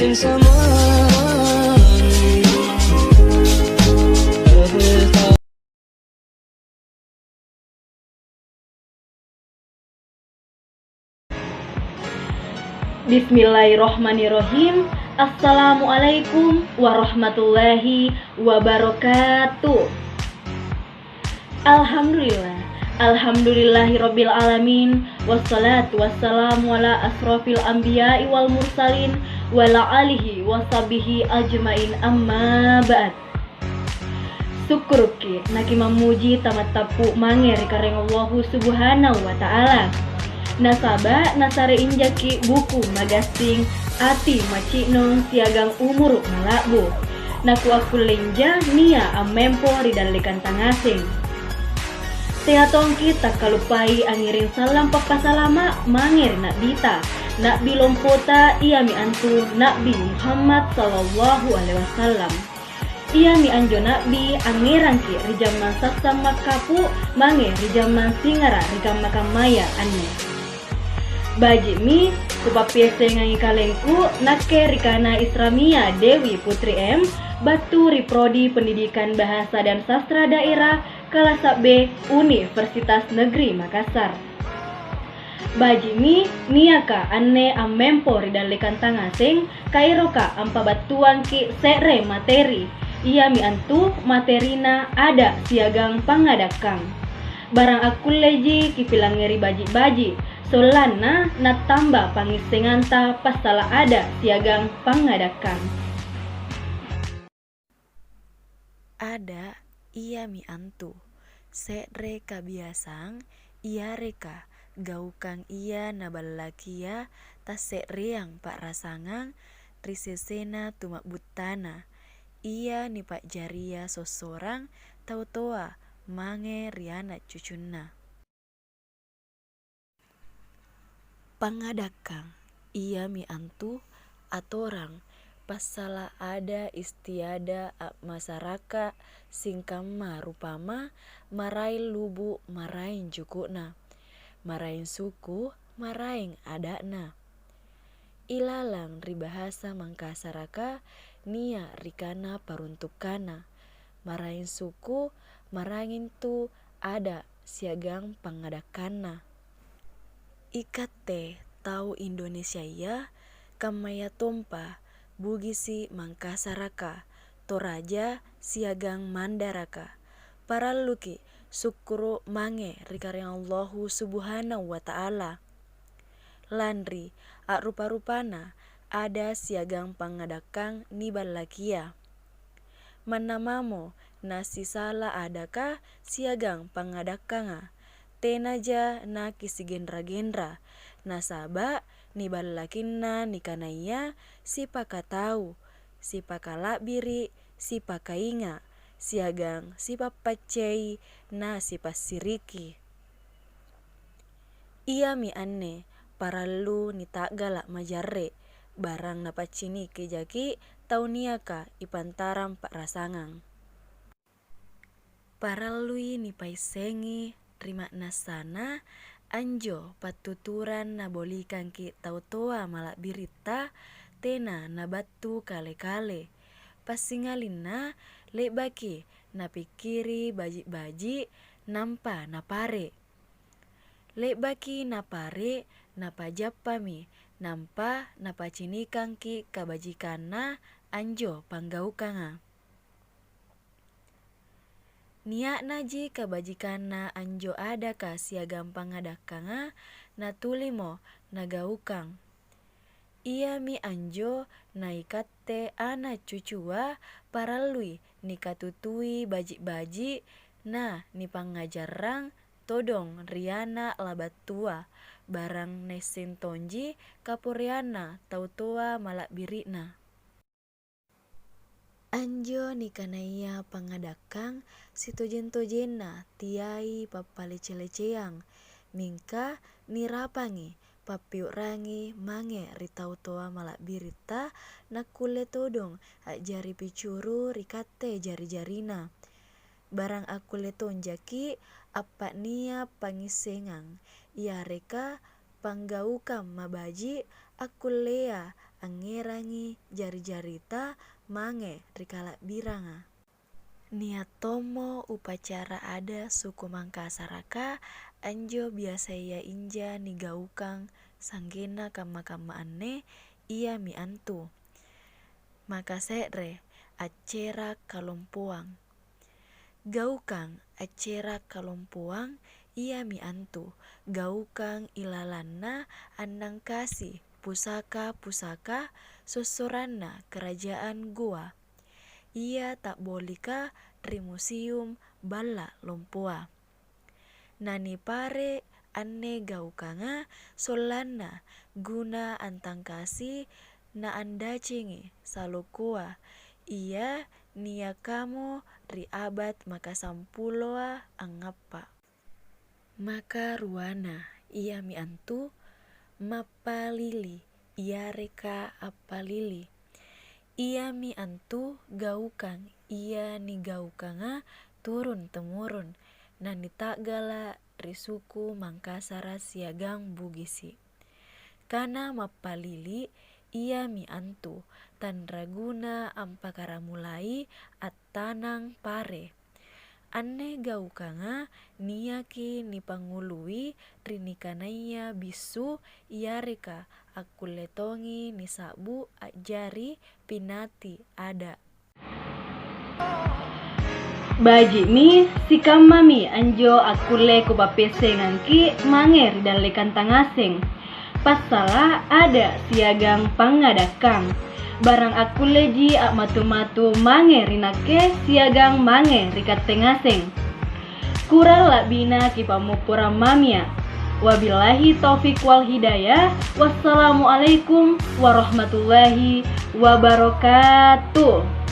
Bismillahirrohmanirrohim. Assalamualaikum warahmatullahi wabarakatuh. Alhamdulillahirabbil alamin. Wassalatu wassalamu ala asrofil anbiya'i wal mursalin wa ala alihi washabihi ajmain, amma ba'd. Syukurki naki memuji tamat tapu mangeri kareng Allahu subhanahu wa ta'ala. Nasaba nasare injaki buku magasing ati macino siagang umur malabu. Naku aku lenja nia amempo ridalikan tangasing. Teatongki tak kalupai angiring salam papasalama mangir nak bita. Nak bilompota ia mi antu Nabi Muhammad sallallahu alaihi wasallam. Ia mi anjo Nabi angirangki rijaman sasam makapu mange rijaman singara rikam makamaya ane. Baji mi kupapese ngangi kalengku nake rikana Islamia Dewi Putri M Batu Riprodi Pendidikan Bahasa dan Sastra Daerah kelas B Universitas Negeri Makassar. Baji mi niaka ane amempo ridalikan tangasing kairoka ampa batuan ki sere materi. Ia mi antu materina ada siagang pangadakang. Barang aku leji kipilangeri baji-baji. Solana natamba pangisenganta pasala ada siagang pangadakan. Ada ia mi antu sekre kabiasang ia reka gaukang ia nabalakia tasek riang pak rasangang risesena tumak butana ia ni pak jaria sosorang tau toa mange riana cucunna. Pangadakang ia mi antu atorang pasala ada istiada masyarakat singkama rupama marain lubu marain jukuna marain suku marain adakna ilalang ribahasa Mangkasaraka nia rikana paruntukana marain suku marain tu ada siagang pangadakana. Ikate tau Indonesia ya kamaya tompa bugisi Mangkasaraka Toraja siagang Mandaraka paraluki syukuru mange rikareng Allahu subhanahu wa ta'ala landri rupa-rupana ada siagang pangadakang nibalakia manamamo nasi sala adakah siagang pangadakanga tenaja na kisi gendra-gendra nasaba ni balakinna ni kanaya si pakatau si pakalabiri si pakainga siagang si papacei na si pasiriki ia mi anne paralu ni tagala majarre barang napacini kejaki tau niaka ipantaram pak rasangang paralui ni paisengi terima nasana anjo patuturan na bolikan ki tau toa malak birita tena na batu kale-kale pasingalina lebaki na pikiri baji-baji nampa na pare lebaki na pare na pajapami nampa na pacinikan ki kabajikana anjo panggaukanga niak naji kabajikana anjo ada ka siagam pangadakanga na tulimo nagaukang ia mi anjo na ikatte ana cucua paralui ni katutui baji-baji na ni pangajarang todong riana labatua barang nesen tonji kapuriana tau toa malak birina anjo ni kanaya pangadakang si tojen-tojenna tiai papalece-leceang mingka nirapangi papiu rangi mange ritau toa malak birita nakule todong jari picuru rikate jari-jarina barang aku letonjaki apa nia pangisengang ia reka panggaukam mabaji aku lea angerangi jari-jarita mange rikala biranga. Nia tomo upacara ada suku Mangkasaraka anjo biasa ia inja ni gaukang sanggena kama-kama anne ia mi antu. Maka se're acera kalompuang. Gaukang acera kalompuang ia mi antu. Gaukang ilalanna andang kasih pusaka-pusaka sosoranna kerajaan gua. Ia tak bolehkah ri museum balla lompua. Nani pare anne gaukanga solanna guna antang kasih na andacengi salokua. Ia nia kamu ri abad maka sampuloa angappa. Maka ruana ia mi antu mapalili ia reka apalili. Ia mi antu gaukang ia ni gaukanga turun temurun nani tagala ri suku Mangkasara siagang Bugisi. Kana mapalili ia mi antu tan raguna ampakara mulai attanang pare. Anne gaukanga niaki ni pangului rinikanaya bisu ia reka akuletongi ni sabu ajari pinati ada. Baji mi sikam mami anjo akule ko bapese ngangki mange ridalekan tangaseng. Pasala ada siagang pangadakang. Barang akule ji ak matu-matu mange rinake siagang mange rikat tengaseng. Kural lak bina kipamupura mamia. Wabillahi taufik wal hidayah. Wassalamualaikum warahmatullahi wabarakatuh.